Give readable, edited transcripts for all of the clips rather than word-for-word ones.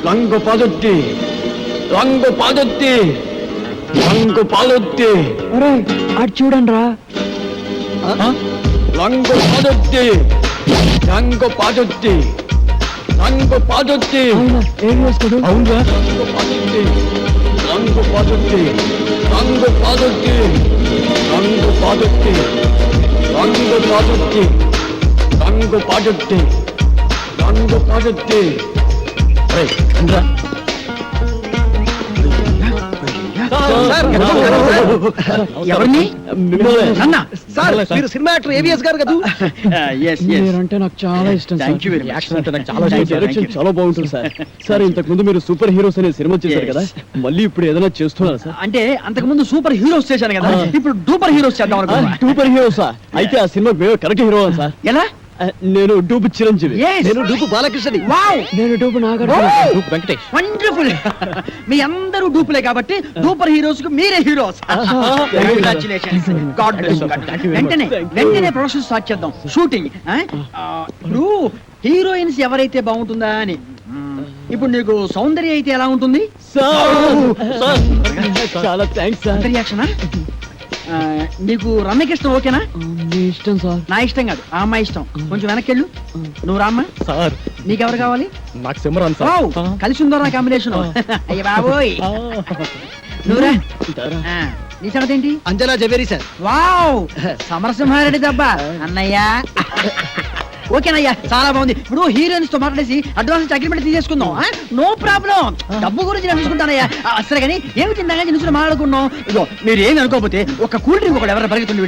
రంగు పాదొత్తి రంగు పాదొత్తి రంగు పాదొత్తి అటు చూడండి రా. రంగు పాదొత్తి రంగు పాదొత్తి రంగు పాదొత్తి ఏం వేసుకోడు? అవునురా రంగు పాదొత్తి రంగు పాదొత్తి రంగు పాదొత్తి రంగు పాదొత్తి రంగు పాదొత్తి రంగు పాదొత్తి ఎవరిని? మీరు సినిమా యాక్టర్ ఏవిఎస్ గారు కదా? మీరంటే నాకు చాలా ఇష్టం. చాలా బాగుంటుంది సార్. సార్ ఇంతకు ముందు మీరు సూపర్ హీరోస్ అనే సినిమా చేశారు కదా, మళ్ళీ ఇప్పుడు ఏదైనా చేస్తున్నారా సార్? అంటే అంతకు ముందు సూపర్ హీరోస్ చేశాను కదా, ఇప్పుడు డూపర్ హీరోస్ చేద్దాం అనుకున్నా. సూపర్ హీరోసా? అయితే ఆ సినిమా కరెక్ట్ హీరో సార్. ఎలా? నేను డూపు చిరంజీవి. నేను డూపు బాలకృష్ణని. నేను డూపు నాగార్జున. వెంకటేష్. వండర్ఫుల్. మీ అందరూ డూపులే కాబట్టి డూపర్ హీరోస్ కు మీరే హీరోస్. వెంటనే ప్రొడక్షన్ స్టార్ట్ చేద్దాం, షూటింగ్. ఇప్పుడు హీరోయిన్స్ ఎవరైతే బాగుంటుందా అని. ఇప్పుడు నీకు సౌందర్య అయితే ఎలా ఉంటుంది? చాలా థ్యాంక్స్ సార్. రియాక్షనా? నీకు రమ్యకృష్ణ ఓకేనా? మీ ఇష్టం సార్. నా ఇష్టం కాదు, ఆ అమ్మాయి ఇష్టం. కొంచెం వెనక్కెళ్ళు. నువ్వు రామ్మా. సార్ నీకెవరు కావాలి? నాకు సిమరాన్ వావ్, కలిసి ఉందో నా కాంబినేషన్. అయ్య బాబోయ్. నువ్వురా. నీ సంగతి ఏంటి? అంజనా జవేరి సార్. వావ్, సమరసింహారెడ్డి దెబ్బ అన్నయ్య. ఓకేనయ్యా, చాలా బాగుంది. ఇప్పుడు హీరోయిన్స్ తో మాట్లాడేసి అడ్వాన్స్ అగ్రిమెంట్ తీసేసుకుందాం. నో ప్రాబ్లం, డబ్బు గురించి నేను చూసుకుంటానయ్యా. సరే కానీ ఏమి తిందా నిన్ను మాట్లాడుకున్నాం. ఇగో మీరు ఏమి అనుకోకపోతే ఒక కూల్ డ్రింక్ ఒకటి ఎవరైనా పరిగెత్తుండే.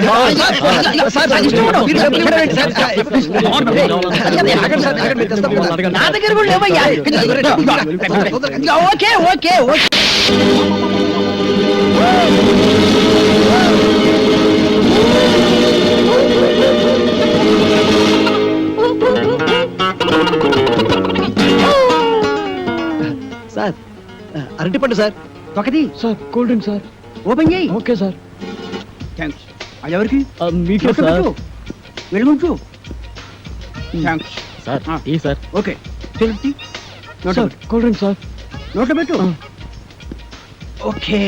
నా దగ్గర కూడా లేవయ్యా. Okay okay okay. సార్ అరటిపండు సార్. ఒకటి sir cool drink sir. Open చేయి. Okay sir. థ్యాంక్స్. అది ఎవరికి? మీకే సార్. వెళ్ళుంచు. థ్యాంక్స్ సార్ ఈ sir. Okay. Sir cool drink sir. నోట్లో పెట్టు. Okay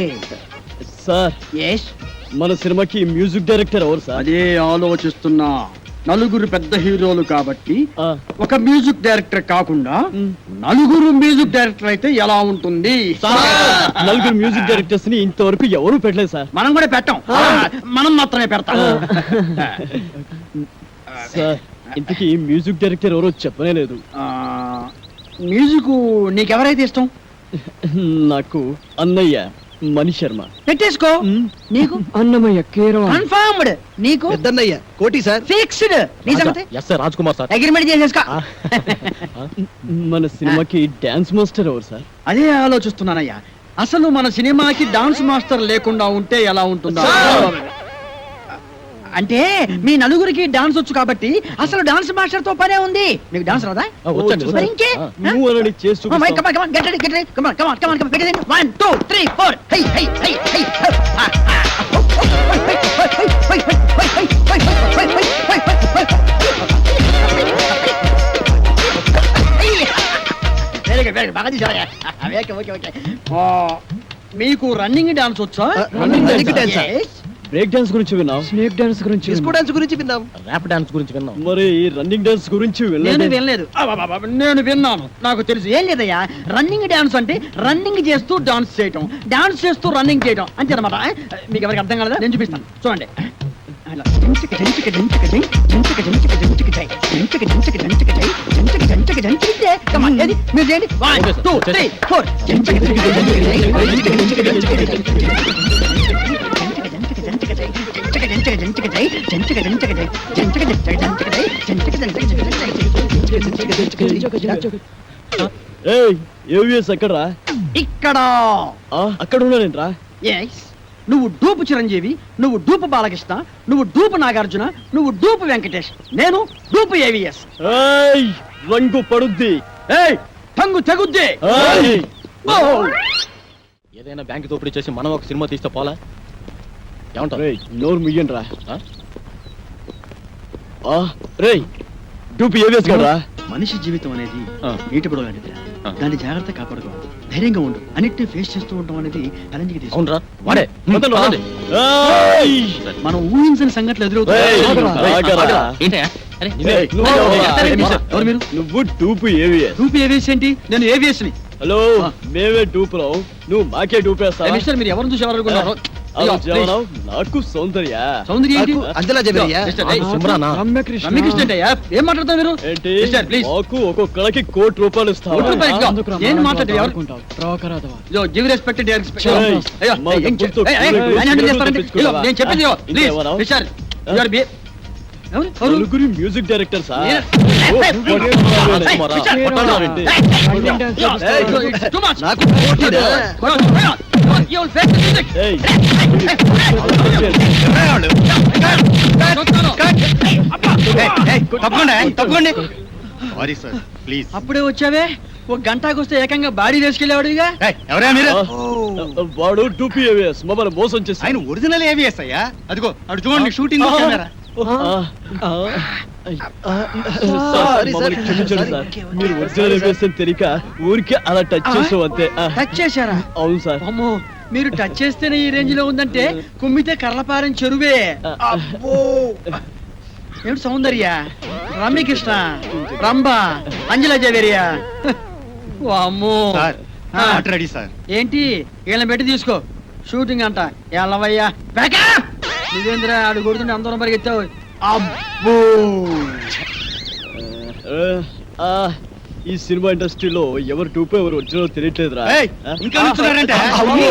sir yes. మన సినిమాకి మ్యూజిక్ డైరెక్టర్ ఎవరు సార్? అదే ఆలోచిస్తున్నా. నలుగురు పెద్ద హీరోలు కాబట్టి ఒక మ్యూజిక్ డైరెక్టర్ కాకుండా నలుగురు మ్యూజిక్ డైరెక్టర్ అయితే ఎలా ఉంటుంది? నలుగురు మ్యూజిక్ డైరెక్టర్స్ ని ఇంతవరకు ఎవరు పెట్టలేదు సార్. మనం కూడా పెట్టాం, మనం మాత్రమే పెడతాం. సార్ ఇంతకీ మ్యూజిక్ డైరెక్టర్ ఎవరో చెప్పనే లేదు. మ్యూజిక్ నీకెవరైతే ఇష్టం? నాకు అన్నయ్య మణి శర్మ. పెట్టేసుకో. నీకు? అన్నమయ్య కీరవ. కన్ఫర్మ్డ్. నీకు? పెద్దన్నయ్య కోటి సార్. ఫిక్స్డ్. నీ సంగతి? Yes sir, Raj Kumar sir. Agreement చేసేసుకో. మన సినిమాకి డాన్స్ మాస్టర్ ఎవరు సార్? అదే ఆలోచిస్తున్నానయ్యా. అసలు మన సినిమాకి డాన్స్ మాస్టర్ లేకుండా ఉంటే ఎలా ఉంటుందా? అంటే మీ నలుగురికి డాన్స్ వచ్చు కాబట్టి అసలు డాన్స్ మాస్టర్ తో పనే ఉంది. మీకు డాన్స్ రాదా? మరి ఇంకే? నువ్వు అలాంటి చేసి చూపిస్తావు. Come on, come on, come on, get ready, get ready. Come on, come on, come on, come on. Get ready. 1, 2, 3, 4. Hey, hey, hey, hey. Very good, very good. బాగా తీసావయ్యా. Okay okay okay. మీకు running dance వచ్చా? Running dance. Break dance గురించి విన్నాం, snake dance గురించి, disco dance గురించి విన్నాం, rap dance గురించి విన్నాం. మరి రన్నింగ్ డాన్స్ గురించి నేను వినలేదు. నేను విన్నాను, నాకు తెలుసు. ఏం లేదయ్యా, రన్నింగ్ డాన్స్ అంటే రన్నింగ్ చేస్తూ డాన్స్ చేయటం, డాన్స్ చేస్తూ రన్నింగ్ చేయటం అంతే అనమాట. మీకు ఎవరికి అర్థం కాలేదా? నేను చూపిస్తాను, చూడండి. మీరు చేయండి. 1, 2, 3, 4. ఎక్కడరా? ఇక్కడ. అక్కడ ఉన్నానేంట్రా? నువ్వు డూపు చిరంజీవి, నువ్వు డూపు బాలకృష్ణ, నువ్వు డూపు నాగార్జున, నువ్వు డూపు వెంకటేష్, నేను డూపు ఏవిఎస్. రంగు పడుద్ది, టంగు తెగుద్ది. ఏదైనా బ్యాంక్ దోపిడీ చేసి మనం ఒక సినిమా తీస్తే పోలా? ఏమంటారు? నోరు ముయ్యండి రా. రే డూపు ఏవిఎస్ కదా. మనిషి జీవితం అనేది నీటి బుడగ లాంటిది. దాన్ని జాగ్రత్త కాపాడుకో, ధైర్యంగా ఉండు, అన్నిటిని ఫేస్ చేస్తూ ఉండడం అనేది ఛాలెంజ్ కి తీసుకో. అవునరా వాడే వదలండి, వదలండి. మనం ఊహించని సంఘటనలు ఏయ్, ఎదురవుతాయి. ఆగరా. ఏంటయ్యా? అరే, ఏయ్, నువ్వు ఎవరు మీరు? నువ్వు టూపు ఏవిఎస్. రూపీ ఏవిఎస్ ఏంటి? నేను ఏవిఎస్ ని. హలో, మేమే టూపురావు, నువ్వు మాకే టూపేస్తావా? మిస్టర్, మీరు ఎవరిని చూసి ఎవరనుకున్నారు? అలా జీవనం, నాకు సౌందర్య. సౌందర్య ఏంటి? నాకు అంజలా జబరియా. మిస్టర్, ఏయ్, సుమ్రానా? రమ్యకృష్ణ. రమ్యకృష్ణ ఏంటయ్యా? ఏం మాట్లాడతావు మీరు? ఏంటి మిస్టర్, ప్లీజ్. మాకు ఒక్కొక్కడికి ₹1,00,00,000 ఇస్తావా? కోటి రూపాయలు ఇస్తావా? అందుకు రా, నేను మనం మాట్లాడేది ఎవరు? ఆడుకుంటాం. ప్రవకరాదవా. Yo, give respect to their respect. ఏయ్, అయ్యో, మా ఏయ్, ఏం డబ్బులతో ఏయ్, ఏయ్, కూరగాయలు ఆయన ఏం చేస్తారండి? తెప్పించుకోవా? ఇదిగో, నేను చెప్పేది ఇదిగో, ప్లీజ్, ఇంకేమన్నావు? మిస్టర్, you are be- ఎవరు? ఎవరు? నలుగురి మ్యూజిక్ డైరెక్టర్ సార్. నేను- ఓ, ఏయ్, పడే ఏయ్, పర్వాలేదు. ఏయ్, మరా, మిస్టర్, పట్టాలంటే. Indian dance Yo, చేపిస్తావా? it's too much. నాకు పోటీనా? Come on, come on, come on, you will face the music. ఏయ్, తప్పకుండా. సారీ సార్ ప్లీజ్ అప్పుడే వచ్చావే, ఒక గంటకు వస్తే ఏకంగా బాడీ వేసుకెళ్ళేవాడు ఇక. ఎవరా మీరు వాడు టూపీ ఏవిఎస్ మమ్మల్ని మోసం చేసి ఆయన ఒరిజినల్ ఏవిఎస్ అయ్యా అదిగో అటు చూడండి షూటింగ్ కెమెరా సారీ సార్, క్షమించండి సార్. మీరు ఒరిజినల్ ఏవిఎస్ అని తెలియక ఊరికే అలా టచ్ చేసావు అంతే. టచ్ చేశారా? అవును సార్. అమ్మో, మీరు టచ్ చేస్తేనే ఈ రేంజ్ లో ఉందంటే కుమ్మితే కర్లపారం చెరువే. అబ్బో, ఏమిటి సౌందర్య, రమ్యకృష్ణ, రంభ, అంజలా జవేరియా. అమ్మో, సార్ ఆ. రెడీ సార్ ఏంటి వీళ్ళని పెట్టి తీసుకో, షూటింగ్ అంట. ఎల్లవయ్యా నువ్వేంద్ర ఆడు కొడుతుంటే అందరం పరిగెత్తావు. అబ్బో, ఆ, ఈ సినిమా ఇండస్ట్రీలో ఎవరు టూపే ఎవరు ఒరిజినల్ తెలియట్లేదురా. ఏయ్, ఇంకా నిల్చున్నారంటే? అమ్మో.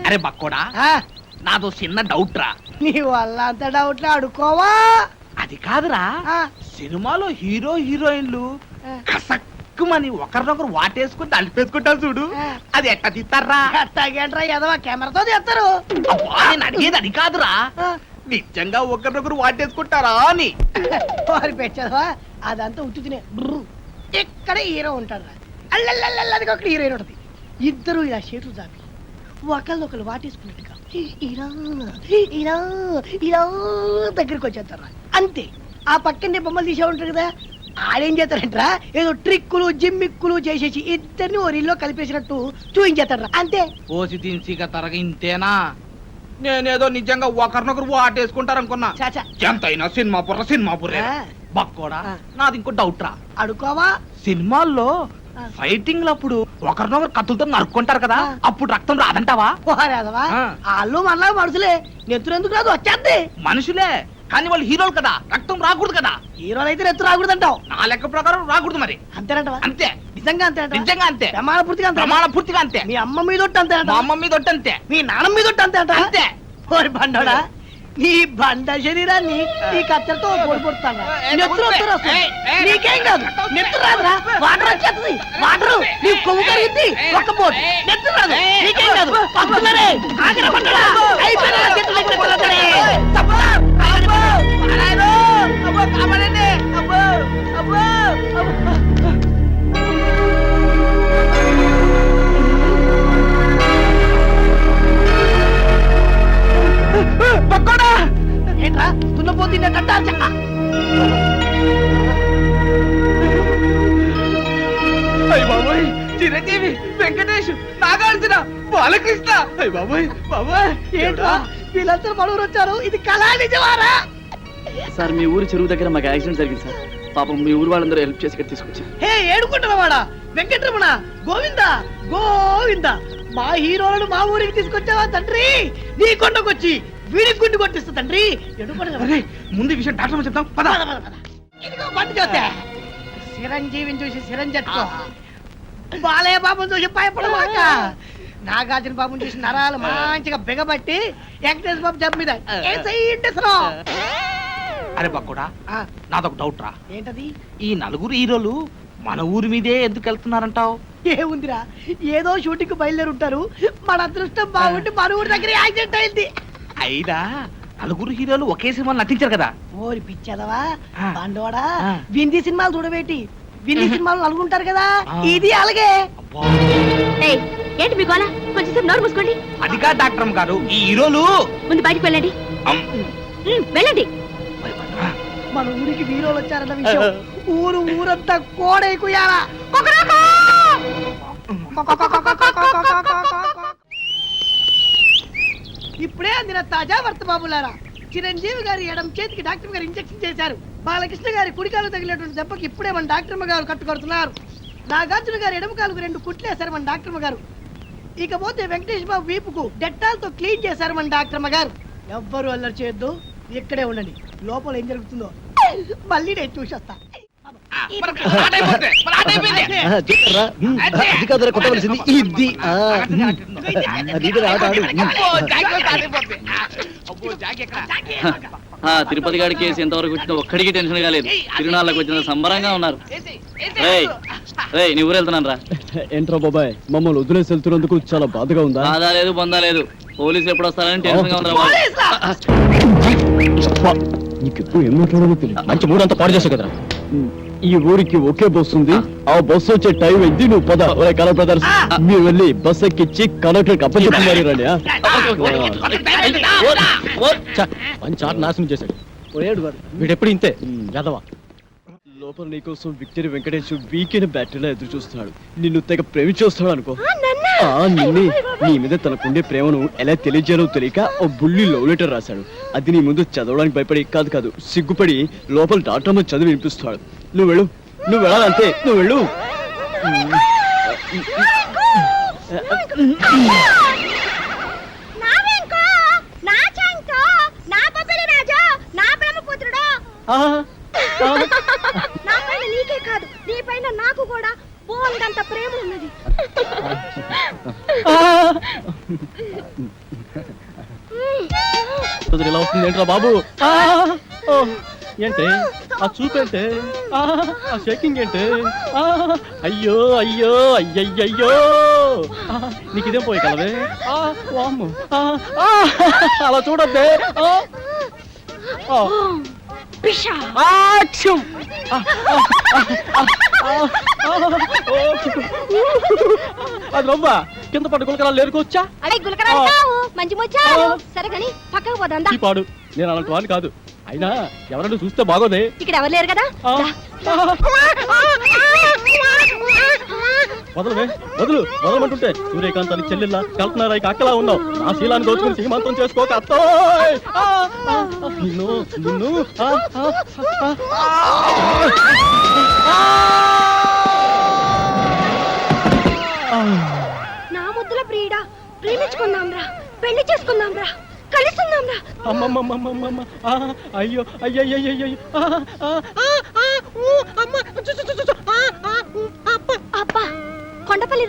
అరే బక్కోడా, నాదో చిన్న డౌట్ రా. నీ వల్ల అంత డౌట్లు అడుకోవా? అది కాదురా, సినిమాలో హీరో హీరోయిన్లు కసక్కుమని ఒకరినొకరు వాటేసుకుని తలిపేసుకుంటారు చూడు, అది ఎట్ట తీస్తారా? ఎట్టాగేంట్రా ఎదవా, కెమెరాతో తీస్తారు. అబ్బా, నేను అడిగేది అది కాదురా, నిజంగా ఒకరినొకరు వాటేసుకుంటారా అని. వారి పెట్టదవా, అదంతా ఉత్తునే. ఇక్కడ హీరో ఉంటాడు రా, అల్లల్లల్లది ఒక హీరోయిన్ ఉంటుంది. ఇద్దరు ఇలా చేతులు చాపి ఒకళ్ళొకళ్ళు వాటేసుకున్నట్టుగా ఇలా ఇలా ఇలా దగ్గరికి వచ్చేస్తారా, అంతే. ఆ పక్కనే బొమ్మలు తీసే ఉంటారు కదా, ఆడేం చేస్తారంటరా, ఏదో ట్రిక్కులు జిమ్మిక్కులు చేసేసి ఇద్దరిని ఓ రీల్లో కలిపేసినట్టు చూపించేస్తారా, అంతే. పోసి తీసిగా తరగ ఇంతేనా? నేనేదో నిజంగా ఒకరినొకరు వాటేసుకుంటారు అనుకున్నా. చాచా ఎంతైనా సినిమా పుర్రే ఆ. బక్కోడా, ఆ. నాది ఇంకో డౌట్ రా. అడుకోవా? సినిమాల్లో ఆ. ఫైటింగ్ అప్పుడు ఒకరినొకరు కత్తులతో నరుక్కుంటారు కదా, ఆ. అప్పుడు రక్తం రాదంటావా? పోరాదవా, ఆ. వాళ్ళు మనలా మనుషులే, నెత్తురు ఎందుకు రాదు, వచ్చేద్ది. మనుషులే కానీ వాళ్ళు హీరోలు కదా, రక్తం రాకూడదు కదా. హీరోలు అయితే నెత్తు రాకూడదంటావు, నా లెక్క ప్రకారం రాకూడదు మరి. అంతేనంటవా? అంతే, నిజంగా అంతేనంట, నిజంగా అంతే, ప్రమాణ పూర్తిగా అంతే. ప్రమాణ పూర్తిగా అంతే. మీ అమ్మ మీద ఒట్టు అంతేనంట, మా అమ్మ మీద ఒట్టు అంతే. మీ నాన్న మీద ఒట్టు అంతేనంట. అంతే. ఓరి బండోడా, నీ బండ శరీరాన్ని ఈ కత్తెరతో పొడిపొడుతాను. నెత్తురు వస్తారు అసలు. ఏయ్, ఏయ్, నీకేం కాదు, ఏయ్, నెత్తురు రాదురా, వాటర్ వచ్చేస్తుంది. వాటర్ నీ కొవ్వు కరిగింది, ఒక్క పోటు నెత్తురు రాదు, నీకేం కాదు. వస్తున్నారే, ఆగిన బండోడా, అయిపోయినా చేతులు దగ్గర కొడతారే. తప్పదా? అబ్బో, నారాయణో, అబ్బో, కాపాడండి, అబ్బో, అబ్బో, అబ్బో. పక్కోడా, ఏంట్రా తున్నపోతున్నట్ట? అయ్య బాబోయ్, చిరంజీవి, వెంకటేష్, నాగార్జున, బాలకృష్ణ, అయ్య బాబోయ్, బాబోయ్, ఏంట్రా వీళ్ళందరూ మనూరు వచ్చారు, ఇది కళా నిజమారా? సార్ మీ ఊరు చెరువు దగ్గర మాకు యాక్సిడెంట్ జరిగింది సార్. పాపం మీ ఊరు వాళ్ళందరూ హెల్ప్ చేసి ఇక్కడ తీసుకొచ్చారు. హే ఏడుకుంటున్నవాడా, వెంకటరమణ, గోవింద గోవింద, మా హీరోలను మా ఊరికి తీసుకొచ్చావా తండ్రి? నీ కొండకొచ్చి వీడి గుండు కొట్టిస్తా తండ్రి. అరే, ముందు ఈ విషయం డాక్టర్ చెప్తాం పద. ఇదిగో బండి చూస్తే చిరంజీవిని చూసి చిరంజట్టుకో, బాలయ్య బాబుని చూసి భయపడమాక, నాగార్జున బాబుని చూసి నరాలు మంచిగా బిగబట్టి వెంకటేశ్వర బాబు జబ్బు మీద అరే బక్కుడా, నాదొక డౌట్ రా. ఏంటది? ఈ నలుగురు హీరోలు మన ఊరి మీదే ఎందుకు వెళ్తున్నారంటావు? ఏముందిరా, ఏదో షూటింగ్ బయలుదేరి ఉంటారు, మన అదృష్టం బాగుండి మన ఊరి దగ్గర యాక్సిడెంట్ అయింది. అయినా నలుగురు హీరోలు ఒకే సినిమాలో నటించారు కదా. ఓరి పిచ్చదవా ఆ. బండోడా, ఆ. వింది సినిమాలు చూడబెట్టి, వింది సినిమాలు నలుగుంటారు కదా, ఆ. ఇది అలాగే. అబ్బా, ఏయ్, ఏంటి మీ గోల? కొంచెంసేపు నోరు మూసుకోండి. అదిగా డాక్టర్ గారు, ఈ హీరోలు ముందు బయటికి వెళ్ళండి. అమ్, వెళ్ళండి. భయపడరా? మన ఊరికి వీరోలు వచ్చారన్న విషయం ఊరంతా కోడై కుయ్యాలా. ఇప్పుడే అందిన తాజా వార్త బాబులారా, చిరంజీవి గారి ఎడం చేతికి డాక్టర్ గారు ఇంజెక్షన్ చేశారు. బాలకృష్ణ గారి కుడికాలు తగిలినటువంటి దెబ్బకి ఇప్పుడే మన డాక్టర్ గారు కట్టుకొడుతున్నారు. నాగార్జున గారి ఎడమ కాలుకు 2 కుట్లేశారు మన డాక్టర్ గారు. ఇకపోతే వెంకటేష్ బాబు వీపుకు డెట్టాల్తో క్లీన్ చేశారు మన డాక్టర్ గారు. ఎవ్వరు అల్లరి చేయొద్దు, ఇక్కడే ఉండండి. లోపల ఏం జరుగుతుందో మళ్ళీ నేను చూసేస్తా. జోకర్రా. అది కాదురా కొట్టవలసింది ఇది. ఆట ఆడు. తిరుపతి గారి కేసు ఎంతవరకు వచ్చిందో ఒక్కడికి టెన్షన్ కాలేదు. తిరునాళ్ళకి వచ్చిన సంబరంగా ఉన్నారు. రేయ్ నీ ఊరు వెళ్తున్నాను రా. ఏంట్రా బాబాయ్, మమ్మల్ని వదిలేసి వెళ్తున్నందుకు చాలా బాధగా ఉందా? బాధ లేదు, బొందా లేదు. పోలీసులు ఎప్పుడు వస్తారని టెన్షన్ గా ఉందిరా బాబు. నీకెప్పుడు ఏం మాట్లాడాలో తెలియదు. మంచి మూడంతా పాడు చేసావు కదరా. ఈ ఊరికి ఒకే బస్సు ఉంది. ఆ బస్సు వచ్చే టైం అయింది. నువ్వు పద. ఒరే కలర్ బ్రదర్స్, మీరు వెళ్ళి బస్ ఎక్కిచ్చి కండక్టర్ అప్పచెప్తున్నారు రండి. మంచి ఆట నాశనం చేశాడు. పోయాడు వాడు. వీడెప్పుడు ఇంతే యాదవా. లోపల నీకోసం విక్టరీ వెంకటేష్ వీకెండ్ బ్యాటరీలో ఎదురు చూస్తున్నాడు. నిన్ను తెగ ప్రేమించేస్తాడు అనుకో. నిన్నే నీ మీద తనకుండే ప్రేమను ఎలా తెలియజేయనో తెలియక ఓ బుల్లి లవ్ లెటర్ రాశాడు. అది నీ ముందు చదవడానికి భయపడి కాదు సిగ్గుపడి లోపల డాక్టర్ చదివి వినిపిస్తాడు. నువ్వు వెళ్ళు, నువ్వు వెళ్ళాలంతే. నువ్వు వెళ్ళు. నీకే కాదు, నీ పైన నాకు కూడా బోల్డంత ప్రేమ ఉన్నది. ఇలా వస్తుంది ఏంట్రా బాబు? ఏంటి ఆ చూపేంటే? ఆ షేకింగ్ ఏంటి? అయ్యో అయ్యో అయ్యయ్యో, నీకు ఇదేం పోయి కలవే. అలా చూడద్దే. అది రవ్వా కింద పట్టు గులకరాలు లేరుకోవచ్చా? అదే గులకరాలు కావు, మంచి ముచ్చారు. సరే కానీ పక్కకు పోదా. పాడు, నేను అలాంటి వాడిని కాదు. అయినా ఎవరైనా చూస్తే బాగోదే. ఇక్కడ ఎవరు లేరు కదా. వదలవే, వదలమంటుంటే సూర్యకాంత్ అని చెల్లెల్లా కల్పనారాయ్ అక్కలా ఉన్నావు. ఆ శీలాన్ని దోచుకుని శ్రీమంతం చేసుకోక అత్తోయ్. నిన్ను నిన్ను నా ముద్దుల ప్రియుడా, ప్రేమించుకుందాం రా, పెళ్లి చేసుకుందాం రా, కలుసుకుందాం రా. అమ్మమ్మమ్మమ్మమ్మ, అయ్యో అయ్యయ్యయ్యో, అబ్బా కొండపల్లి